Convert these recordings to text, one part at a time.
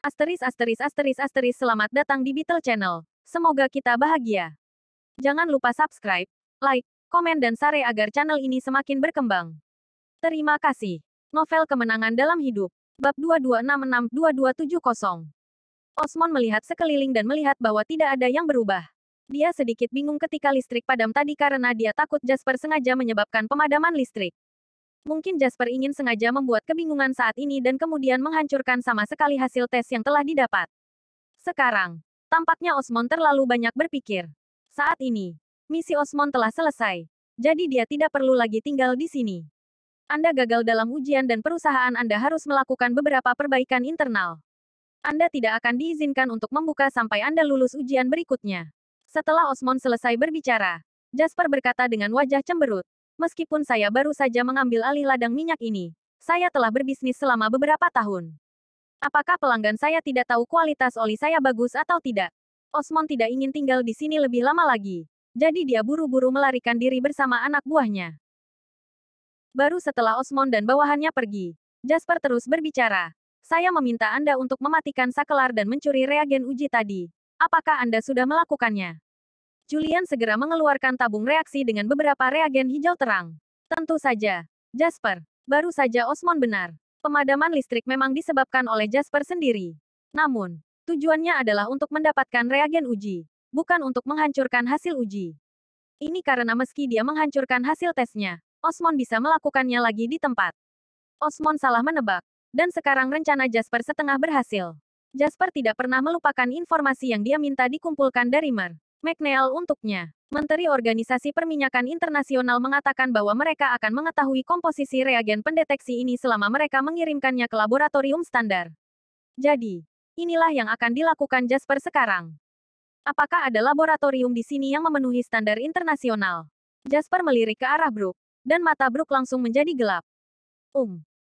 Selamat datang di Beetle Channel. Semoga kita bahagia. Jangan lupa subscribe, like, komen dan share agar channel ini semakin berkembang. Terima kasih. Novel Kemenangan Dalam Hidup. Bab 2266-2270. Osmond melihat sekeliling dan melihat bahwa tidak ada yang berubah. Dia sedikit bingung ketika listrik padam tadi karena dia takut Jasper sengaja menyebabkan pemadaman listrik. Mungkin Jasper ingin sengaja membuat kebingungan saat ini dan kemudian menghancurkan sama sekali hasil tes yang telah didapat. Sekarang, tampaknya Osmond terlalu banyak berpikir. Saat ini, misi Osmond telah selesai. Jadi dia tidak perlu lagi tinggal di sini. Anda gagal dalam ujian dan perusahaan Anda harus melakukan beberapa perbaikan internal. Anda tidak akan diizinkan untuk membuka sampai Anda lulus ujian berikutnya. Setelah Osmond selesai berbicara, Jasper berkata dengan wajah cemberut. Meskipun saya baru saja mengambil alih ladang minyak ini, saya telah berbisnis selama beberapa tahun. Apakah pelanggan saya tidak tahu kualitas oli saya bagus atau tidak? Osmond tidak ingin tinggal di sini lebih lama lagi. Jadi dia buru-buru melarikan diri bersama anak buahnya. Baru setelah Osmond dan bawahannya pergi, Jasper terus berbicara. Saya meminta Anda untuk mematikan sakelar dan mencuri reagen uji tadi. Apakah Anda sudah melakukannya? Julian segera mengeluarkan tabung reaksi dengan beberapa reagen hijau terang. Tentu saja, Jasper. Baru saja Osmond benar. Pemadaman listrik memang disebabkan oleh Jasper sendiri. Namun, tujuannya adalah untuk mendapatkan reagen uji, bukan untuk menghancurkan hasil uji. Ini karena meski dia menghancurkan hasil tesnya, Osmond bisa melakukannya lagi di tempat. Osmond salah menebak, dan sekarang rencana Jasper setengah berhasil. Jasper tidak pernah melupakan informasi yang dia minta dikumpulkan dari McNeil untuknya. Menteri Organisasi Perminyakan Internasional mengatakan bahwa mereka akan mengetahui komposisi reagen pendeteksi ini selama mereka mengirimkannya ke laboratorium standar. Jadi, inilah yang akan dilakukan Jasper sekarang. Apakah ada laboratorium di sini yang memenuhi standar internasional? Jasper melirik ke arah Brook, dan mata Brook langsung menjadi gelap.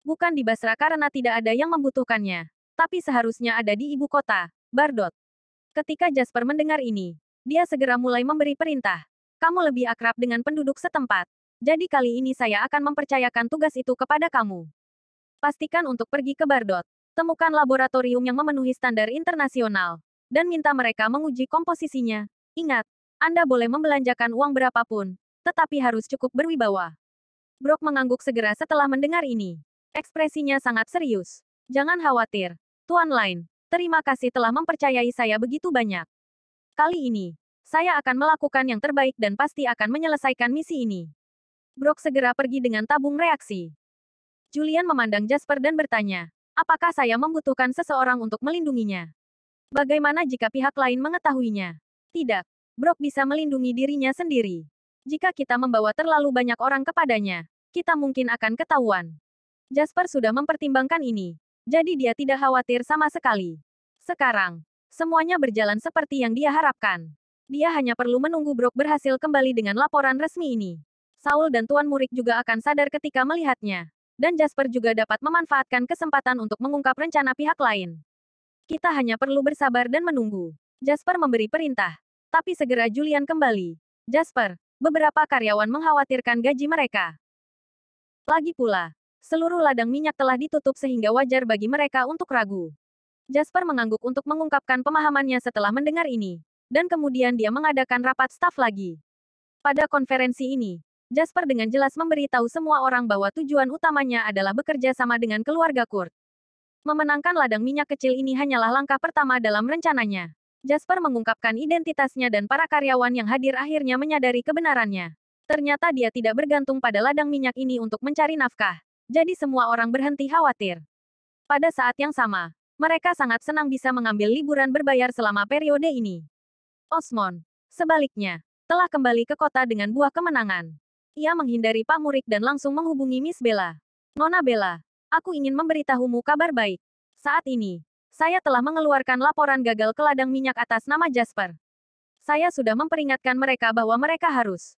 Bukan di Basra karena tidak ada yang membutuhkannya, tapi seharusnya ada di ibu kota, Bardot. Ketika Jasper mendengar ini, dia segera mulai memberi perintah. Kamu lebih akrab dengan penduduk setempat. Jadi kali ini saya akan mempercayakan tugas itu kepada kamu. Pastikan untuk pergi ke Bardot. Temukan laboratorium yang memenuhi standar internasional. Dan minta mereka menguji komposisinya. Ingat, Anda boleh membelanjakan uang berapapun. Tetapi harus cukup berwibawa. Brock mengangguk segera setelah mendengar ini. Ekspresinya sangat serius. Jangan khawatir, Tuan Lin. Terima kasih telah mempercayai saya begitu banyak. Kali ini, saya akan melakukan yang terbaik dan pasti akan menyelesaikan misi ini. Brock segera pergi dengan tabung reaksi. Julian memandang Jasper dan bertanya, apakah saya membutuhkan seseorang untuk melindunginya? Bagaimana jika pihak lain mengetahuinya? Tidak, Brock bisa melindungi dirinya sendiri. Jika kita membawa terlalu banyak orang kepadanya, kita mungkin akan ketahuan. Jasper sudah mempertimbangkan ini, jadi dia tidak khawatir sama sekali. Sekarang, semuanya berjalan seperti yang dia harapkan. Dia hanya perlu menunggu Brock berhasil kembali dengan laporan resmi ini. Saul dan Tuan Murik juga akan sadar ketika melihatnya. Dan Jasper juga dapat memanfaatkan kesempatan untuk mengungkap rencana pihak lain. Kita hanya perlu bersabar dan menunggu. Jasper memberi perintah. Tapi segera Julian kembali. Jasper, beberapa karyawan mengkhawatirkan gaji mereka. Lagi pula, seluruh ladang minyak telah ditutup sehingga wajar bagi mereka untuk ragu. Jasper mengangguk untuk mengungkapkan pemahamannya setelah mendengar ini. Dan kemudian dia mengadakan rapat staf lagi. Pada konferensi ini, Jasper dengan jelas memberitahu semua orang bahwa tujuan utamanya adalah bekerja sama dengan keluarga Kurt. Memenangkan ladang minyak kecil ini hanyalah langkah pertama dalam rencananya. Jasper mengungkapkan identitasnya dan para karyawan yang hadir akhirnya menyadari kebenarannya. Ternyata dia tidak bergantung pada ladang minyak ini untuk mencari nafkah. Jadi semua orang berhenti khawatir. Pada saat yang sama, mereka sangat senang bisa mengambil liburan berbayar selama periode ini. Osmond, sebaliknya, telah kembali ke kota dengan buah kemenangan. Ia menghindari Pak Murik dan langsung menghubungi Miss Bella. Nona Bella, aku ingin memberitahumu kabar baik. Saat ini, saya telah mengeluarkan laporan gagal ke ladang minyak atas nama Jasper. Saya sudah memperingatkan mereka bahwa mereka harus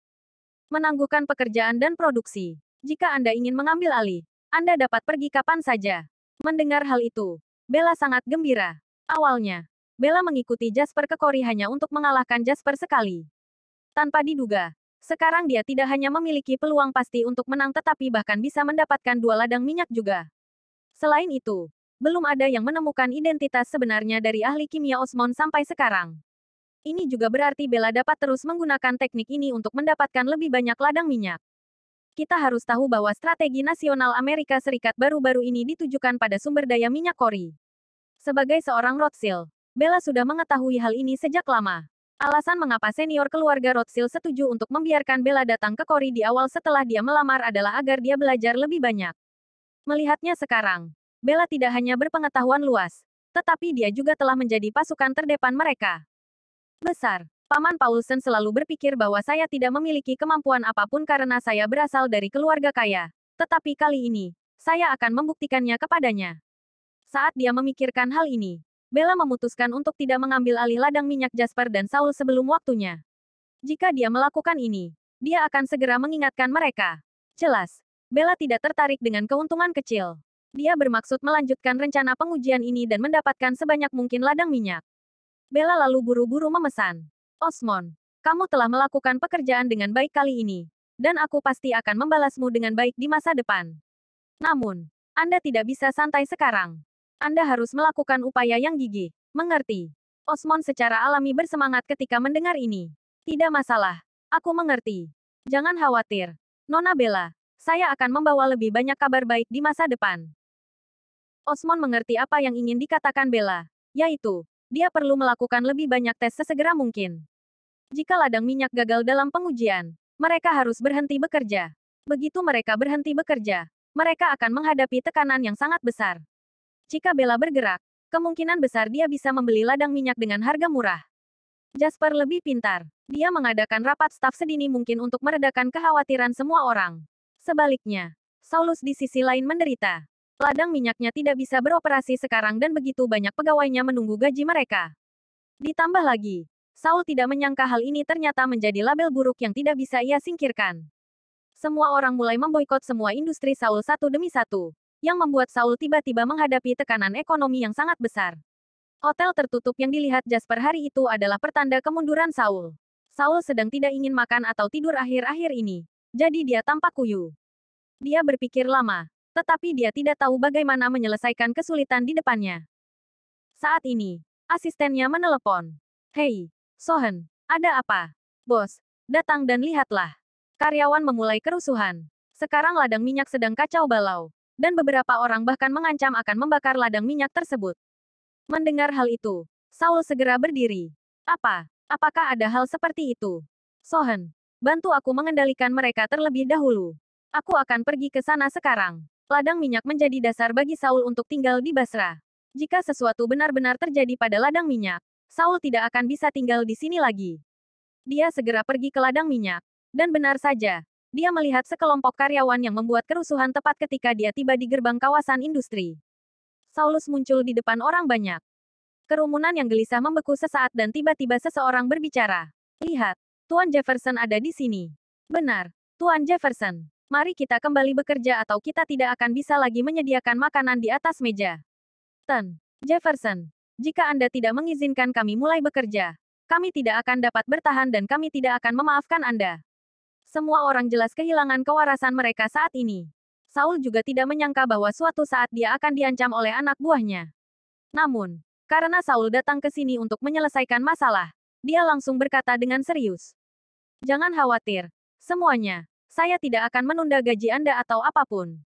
menangguhkan pekerjaan dan produksi. Jika Anda ingin mengambil alih, Anda dapat pergi kapan saja. Mendengar hal itu, Bella sangat gembira. Awalnya, Bella mengikuti Jasper ke Kori hanya untuk mengalahkan Jasper sekali. Tanpa diduga, sekarang dia tidak hanya memiliki peluang pasti untuk menang tetapi bahkan bisa mendapatkan 2 ladang minyak juga. Selain itu, belum ada yang menemukan identitas sebenarnya dari ahli kimia Osmond sampai sekarang. Ini juga berarti Bella dapat terus menggunakan teknik ini untuk mendapatkan lebih banyak ladang minyak. Kita harus tahu bahwa strategi nasional Amerika Serikat baru-baru ini ditujukan pada sumber daya minyak Kori. Sebagai seorang Rothschild, Bella sudah mengetahui hal ini sejak lama. Alasan mengapa senior keluarga Rothschild setuju untuk membiarkan Bella datang ke Kori di awal setelah dia melamar adalah agar dia belajar lebih banyak. Melihatnya sekarang, Bella tidak hanya berpengetahuan luas, tetapi dia juga telah menjadi pasukan terdepan mereka. Besar. Paman Paulsen selalu berpikir bahwa saya tidak memiliki kemampuan apapun karena saya berasal dari keluarga kaya. Tetapi kali ini, saya akan membuktikannya kepadanya. Saat dia memikirkan hal ini, Bella memutuskan untuk tidak mengambil alih ladang minyak Jasper dan Saul sebelum waktunya. Jika dia melakukan ini, dia akan segera mengingatkan mereka. Jelas, Bella tidak tertarik dengan keuntungan kecil. Dia bermaksud melanjutkan rencana pengujian ini dan mendapatkan sebanyak mungkin ladang minyak. Bella lalu buru-buru memesan. Osmond, kamu telah melakukan pekerjaan dengan baik kali ini, dan aku pasti akan membalasmu dengan baik di masa depan. Namun, Anda tidak bisa santai sekarang. Anda harus melakukan upaya yang gigih. Mengerti? Osmond secara alami bersemangat ketika mendengar ini. Tidak masalah. Aku mengerti. Jangan khawatir. Nona Bella, saya akan membawa lebih banyak kabar baik di masa depan. Osmond mengerti apa yang ingin dikatakan Bella, yaitu, dia perlu melakukan lebih banyak tes sesegera mungkin. Jika ladang minyak gagal dalam pengujian, mereka harus berhenti bekerja. Begitu mereka berhenti bekerja, mereka akan menghadapi tekanan yang sangat besar. Jika Bella bergerak, kemungkinan besar dia bisa membeli ladang minyak dengan harga murah. Jasper lebih pintar. Dia mengadakan rapat staf sedini mungkin untuk meredakan kekhawatiran semua orang. Sebaliknya, Saulus di sisi lain menderita. Ladang minyaknya tidak bisa beroperasi sekarang dan begitu banyak pegawainya menunggu gaji mereka. Ditambah lagi, Saul tidak menyangka hal ini ternyata menjadi label buruk yang tidak bisa ia singkirkan. Semua orang mulai memboikot semua industri Saul satu demi satu, yang membuat Saul tiba-tiba menghadapi tekanan ekonomi yang sangat besar. Hotel tertutup yang dilihat Jasper hari itu adalah pertanda kemunduran Saul. Saul sedang tidak ingin makan atau tidur akhir-akhir ini, jadi dia tampak kuyu. Dia berpikir lama, tetapi dia tidak tahu bagaimana menyelesaikan kesulitan di depannya. Saat ini, asistennya menelepon. Hei, Sohen, ada apa? Bos, datang dan lihatlah. Karyawan memulai kerusuhan. Sekarang ladang minyak sedang kacau balau, dan beberapa orang bahkan mengancam akan membakar ladang minyak tersebut. Mendengar hal itu, Saul segera berdiri. Apa? Apakah ada hal seperti itu? Sohen, bantu aku mengendalikan mereka terlebih dahulu. Aku akan pergi ke sana sekarang. Ladang minyak menjadi dasar bagi Saul untuk tinggal di Basra. Jika sesuatu benar-benar terjadi pada ladang minyak, Saul tidak akan bisa tinggal di sini lagi. Dia segera pergi ke ladang minyak. Dan benar saja, dia melihat sekelompok karyawan yang membuat kerusuhan tepat ketika dia tiba di gerbang kawasan industri. Saulus muncul di depan orang banyak. Kerumunan yang gelisah membeku sesaat dan tiba-tiba seseorang berbicara. Lihat, Tuan Jefferson ada di sini. Benar, Tuan Jefferson. Mari kita kembali bekerja atau kita tidak akan bisa lagi menyediakan makanan di atas meja. Ten. Jefferson, jika Anda tidak mengizinkan kami mulai bekerja, kami tidak akan dapat bertahan dan kami tidak akan memaafkan Anda. Semua orang jelas kehilangan kewarasan mereka saat ini. Saul juga tidak menyangka bahwa suatu saat dia akan diancam oleh anak buahnya. Namun, karena Saul datang ke sini untuk menyelesaikan masalah, dia langsung berkata dengan serius. Jangan khawatir, semuanya. Saya tidak akan menunda gaji Anda atau apapun.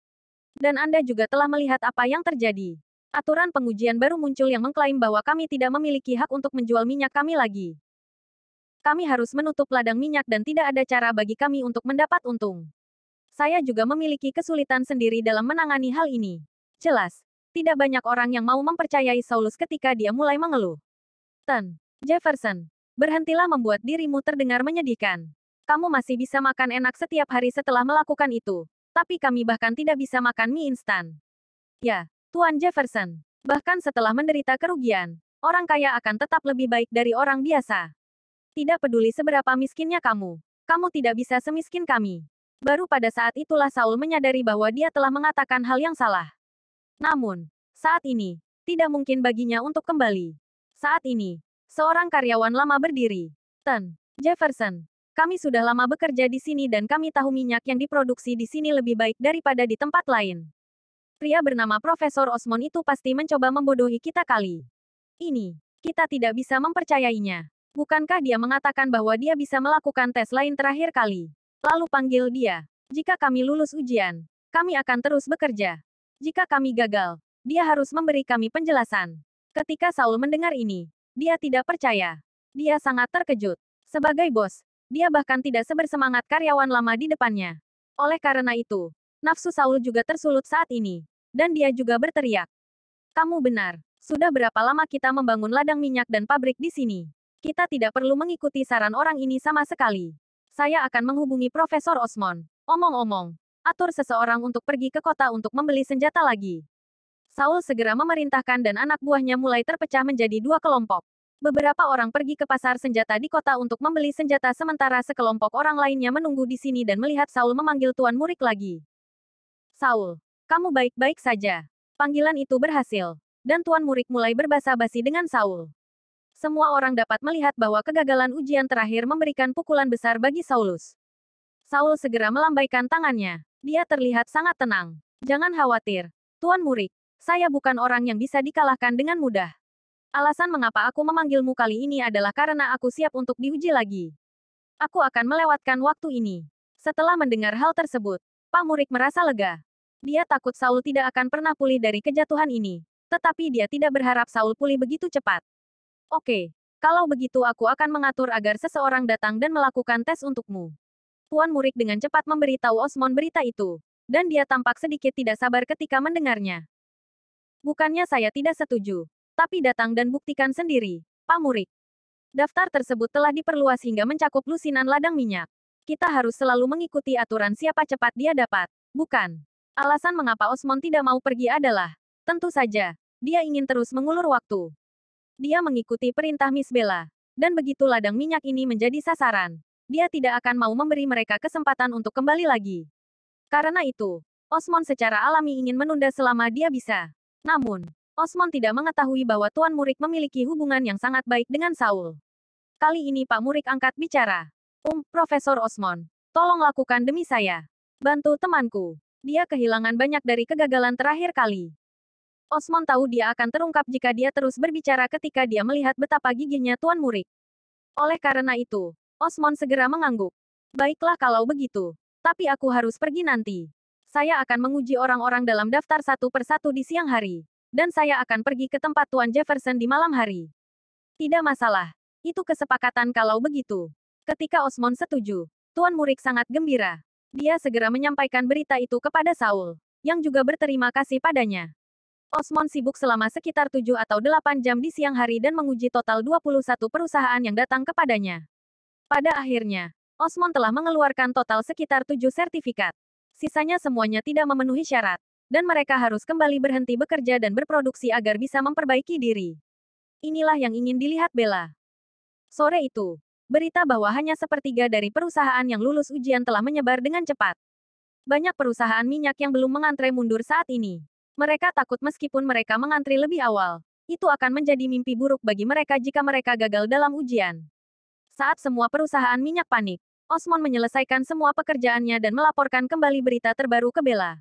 Dan Anda juga telah melihat apa yang terjadi. Aturan pengujian baru muncul yang mengklaim bahwa kami tidak memiliki hak untuk menjual minyak kami lagi. Kami harus menutup ladang minyak dan tidak ada cara bagi kami untuk mendapat untung. Saya juga memiliki kesulitan sendiri dalam menangani hal ini. Jelas, tidak banyak orang yang mau mempercayai Saulus ketika dia mulai mengeluh. Ten. Jefferson, berhentilah membuat dirimu terdengar menyedihkan. Kamu masih bisa makan enak setiap hari setelah melakukan itu. Tapi kami bahkan tidak bisa makan mie instan. Ya, Tuan Jefferson. Bahkan setelah menderita kerugian, orang kaya akan tetap lebih baik dari orang biasa. Tidak peduli seberapa miskinnya kamu. Kamu tidak bisa semiskin kami. Baru pada saat itulah Saul menyadari bahwa dia telah mengatakan hal yang salah. Namun, saat ini, tidak mungkin baginya untuk kembali. Saat ini, seorang karyawan lama berdiri. Ten. Jefferson. Kami sudah lama bekerja di sini dan kami tahu minyak yang diproduksi di sini lebih baik daripada di tempat lain. Pria bernama Profesor Osmond itu pasti mencoba membodohi kita kali ini. Kita tidak bisa mempercayainya. Bukankah dia mengatakan bahwa dia bisa melakukan tes lain terakhir kali? Lalu panggil dia. Jika kami lulus ujian, kami akan terus bekerja. Jika kami gagal, dia harus memberi kami penjelasan. Ketika Saul mendengar ini, dia tidak percaya. Dia sangat terkejut. Sebagai bos, dia bahkan tidak sebersemangat karyawan lama di depannya. Oleh karena itu, nafsu Saul juga tersulut saat ini. Dan dia juga berteriak. Kamu benar. Sudah berapa lama kita membangun ladang minyak dan pabrik di sini? Kita tidak perlu mengikuti saran orang ini sama sekali. Saya akan menghubungi Profesor Osmond. Omong-omong, atur seseorang untuk pergi ke kota untuk membeli senjata lagi. Saul segera memerintahkan dan anak buahnya mulai terpecah menjadi dua kelompok. Beberapa orang pergi ke pasar senjata di kota untuk membeli senjata sementara sekelompok orang lainnya menunggu di sini dan melihat Saul memanggil Tuan Murik lagi. Saul, kamu baik-baik saja. Panggilan itu berhasil. Dan Tuan Murik mulai berbasa-basi dengan Saul. Semua orang dapat melihat bahwa kegagalan ujian terakhir memberikan pukulan besar bagi Saulus. Saul segera melambaikan tangannya. Dia terlihat sangat tenang. Jangan khawatir, Tuan Murik. Saya bukan orang yang bisa dikalahkan dengan mudah. Alasan mengapa aku memanggilmu kali ini adalah karena aku siap untuk diuji lagi. Aku akan melewatkan waktu ini. Setelah mendengar hal tersebut, Pak Murik merasa lega. Dia takut Saul tidak akan pernah pulih dari kejatuhan ini. Tetapi dia tidak berharap Saul pulih begitu cepat. Oke, kalau begitu aku akan mengatur agar seseorang datang dan melakukan tes untukmu. Tuan Murik dengan cepat memberitahu Osmond berita itu. Dan dia tampak sedikit tidak sabar ketika mendengarnya. Bukannya saya tidak setuju. Tapi datang dan buktikan sendiri, Pak Murik. Daftar tersebut telah diperluas hingga mencakup lusinan ladang minyak. Kita harus selalu mengikuti aturan siapa cepat dia dapat, bukan? Alasan mengapa Osmond tidak mau pergi adalah, tentu saja, dia ingin terus mengulur waktu. Dia mengikuti perintah Miss Bella. Dan begitu ladang minyak ini menjadi sasaran, dia tidak akan mau memberi mereka kesempatan untuk kembali lagi. Karena itu, Osmond secara alami ingin menunda selama dia bisa. Namun, Osmond tidak mengetahui bahwa Tuan Murik memiliki hubungan yang sangat baik dengan Saul. Kali ini Pak Murik angkat bicara. Profesor Osmond, tolong lakukan demi saya. Bantu temanku. Dia kehilangan banyak dari kegagalan terakhir kali. Osmond tahu dia akan terungkap jika dia terus berbicara ketika dia melihat betapa gigihnya Tuan Murik. Oleh karena itu, Osmond segera mengangguk. Baiklah kalau begitu. Tapi aku harus pergi nanti. Saya akan menguji orang-orang dalam daftar satu persatu di siang hari. Dan saya akan pergi ke tempat Tuan Jefferson di malam hari. Tidak masalah. Itu kesepakatan kalau begitu. Ketika Osmond setuju, Tuan Murik sangat gembira. Dia segera menyampaikan berita itu kepada Saul, yang juga berterima kasih padanya. Osmond sibuk selama sekitar 7 atau 8 jam di siang hari dan menguji total 21 perusahaan yang datang kepadanya. Pada akhirnya, Osmond telah mengeluarkan total sekitar 7 sertifikat. Sisanya semuanya tidak memenuhi syarat. Dan mereka harus kembali berhenti bekerja dan berproduksi agar bisa memperbaiki diri. Inilah yang ingin dilihat Bella. Sore itu, berita bahwa hanya sepertiga dari perusahaan yang lulus ujian telah menyebar dengan cepat. Banyak perusahaan minyak yang belum mengantre mundur saat ini. Mereka takut meskipun mereka mengantri lebih awal. Itu akan menjadi mimpi buruk bagi mereka jika mereka gagal dalam ujian. Saat semua perusahaan minyak panik, Osmond menyelesaikan semua pekerjaannya dan melaporkan kembali berita terbaru ke Bella.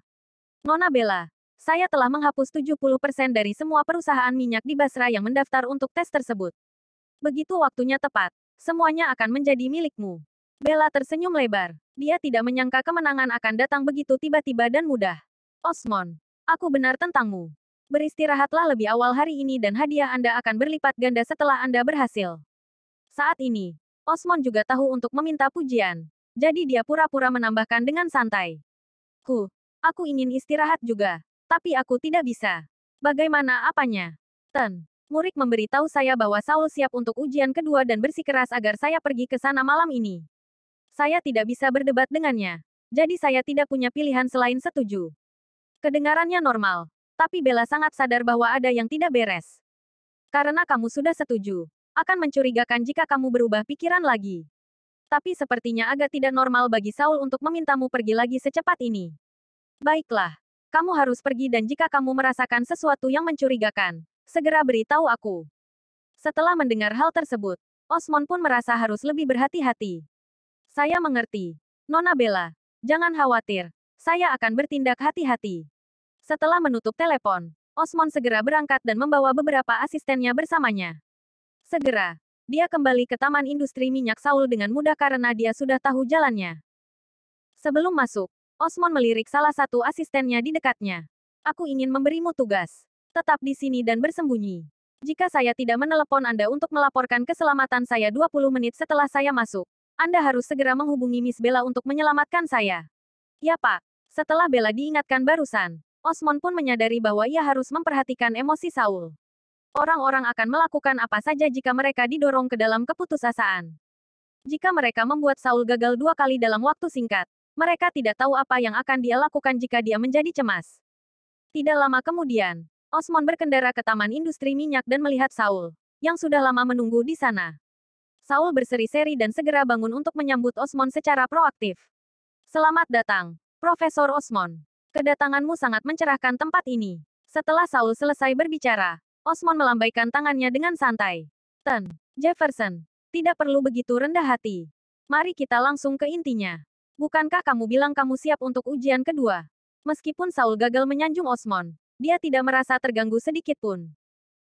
Nona Bella, saya telah menghapus 70% dari semua perusahaan minyak di Basra yang mendaftar untuk tes tersebut. Begitu waktunya tepat, semuanya akan menjadi milikmu. Bella tersenyum lebar. Dia tidak menyangka kemenangan akan datang begitu tiba-tiba dan mudah. Osmond, aku benar tentangmu. Beristirahatlah lebih awal hari ini dan hadiah Anda akan berlipat ganda setelah Anda berhasil. Saat ini, Osmond juga tahu untuk meminta pujian. Jadi dia pura-pura menambahkan dengan santai. Aku ingin istirahat juga. Tapi aku tidak bisa. Bagaimana apanya? Murik memberitahu saya bahwa Saul siap untuk ujian kedua dan bersikeras agar saya pergi ke sana malam ini. Saya tidak bisa berdebat dengannya. Jadi saya tidak punya pilihan selain setuju. Kedengarannya normal. Tapi Bella sangat sadar bahwa ada yang tidak beres. Karena kamu sudah setuju. Akan mencurigakan jika kamu berubah pikiran lagi. Tapi sepertinya agak tidak normal bagi Saul untuk memintamu pergi lagi secepat ini. Baiklah. Kamu harus pergi dan jika kamu merasakan sesuatu yang mencurigakan, segera beritahu aku. Setelah mendengar hal tersebut, Osmond pun merasa harus lebih berhati-hati. Saya mengerti. Nona Bella, jangan khawatir. Saya akan bertindak hati-hati. Setelah menutup telepon, Osmond segera berangkat dan membawa beberapa asistennya bersamanya. Segera, dia kembali ke Taman Industri Minyak Saul dengan mudah karena dia sudah tahu jalannya. Sebelum masuk, Osmond melirik salah satu asistennya di dekatnya. Aku ingin memberimu tugas. Tetap di sini dan bersembunyi. Jika saya tidak menelepon Anda untuk melaporkan keselamatan saya 20 menit setelah saya masuk, Anda harus segera menghubungi Miss Bella untuk menyelamatkan saya. Ya Pak. Setelah Bella diingatkan barusan, Osmond pun menyadari bahwa ia harus memperhatikan emosi Saul. Orang-orang akan melakukan apa saja jika mereka didorong ke dalam keputusasaan. Jika mereka membuat Saul gagal 2 kali dalam waktu singkat, mereka tidak tahu apa yang akan dia lakukan jika dia menjadi cemas. Tidak lama kemudian, Osmond berkendara ke Taman Industri Minyak dan melihat Saul, yang sudah lama menunggu di sana. Saul berseri-seri dan segera bangun untuk menyambut Osmond secara proaktif. Selamat datang, Profesor Osmond. Kedatanganmu sangat mencerahkan tempat ini. Setelah Saul selesai berbicara, Osmond melambaikan tangannya dengan santai. Jefferson, tidak perlu begitu rendah hati. Mari kita langsung ke intinya. Bukankah kamu bilang kamu siap untuk ujian kedua? Meskipun Saul gagal menyanjung Osmond, dia tidak merasa terganggu sedikit pun.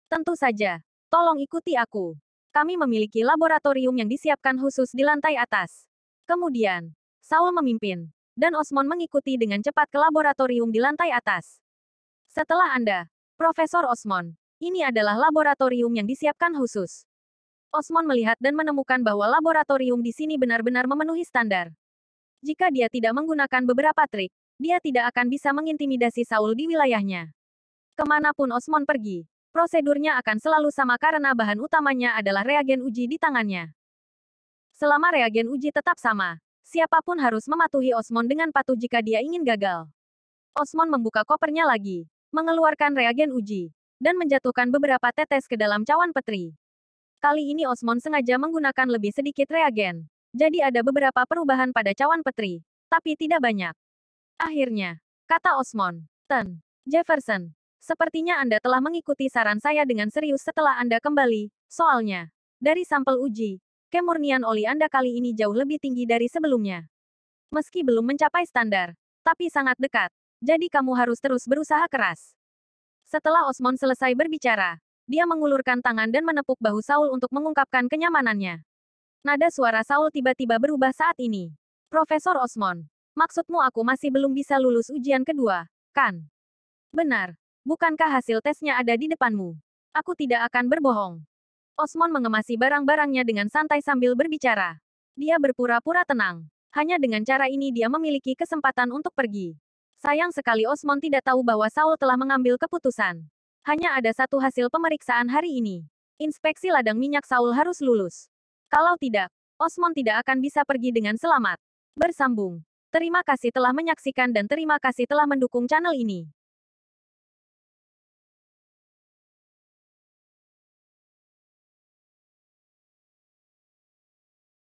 Tentu saja. Tolong ikuti aku. Kami memiliki laboratorium yang disiapkan khusus di lantai atas. Kemudian, Saul memimpin, dan Osmond mengikuti dengan cepat ke laboratorium di lantai atas. Setelah Anda, Profesor Osmond, ini adalah laboratorium yang disiapkan khusus. Osmond melihat dan menemukan bahwa laboratorium di sini benar-benar memenuhi standar. Jika dia tidak menggunakan beberapa trik, dia tidak akan bisa mengintimidasi Saul di wilayahnya. Kemanapun Osmond pergi, prosedurnya akan selalu sama karena bahan utamanya adalah reagen uji di tangannya. Selama reagen uji tetap sama, siapapun harus mematuhi Osmond dengan patuh jika dia ingin gagal. Osmond membuka kopernya lagi, mengeluarkan reagen uji, dan menjatuhkan beberapa tetes ke dalam cawan petri. Kali ini Osmond sengaja menggunakan lebih sedikit reagen, jadi ada beberapa perubahan pada cawan petri, tapi tidak banyak. Akhirnya, kata Osmond, Jefferson, sepertinya Anda telah mengikuti saran saya dengan serius setelah Anda kembali, soalnya, dari sampel uji, kemurnian oli Anda kali ini jauh lebih tinggi dari sebelumnya. Meski belum mencapai standar, tapi sangat dekat, jadi kamu harus terus berusaha keras. Setelah Osmond selesai berbicara, dia mengulurkan tangan dan menepuk bahu Saul untuk mengungkapkan kenyamanannya. Nada suara Saul tiba-tiba berubah saat ini. Profesor Osmond, maksudmu aku masih belum bisa lulus ujian kedua, kan? Benar. Bukankah hasil tesnya ada di depanmu? Aku tidak akan berbohong. Osmond mengemasi barang-barangnya dengan santai sambil berbicara. Dia berpura-pura tenang. Hanya dengan cara ini dia memiliki kesempatan untuk pergi. Sayang sekali Osmond tidak tahu bahwa Saul telah mengambil keputusan. Hanya ada satu hasil pemeriksaan hari ini. Inspeksi ladang minyak Saul harus lulus. Kalau tidak, Osmond tidak akan bisa pergi dengan selamat. Bersambung. Terima kasih telah menyaksikan dan terima kasih telah mendukung channel ini.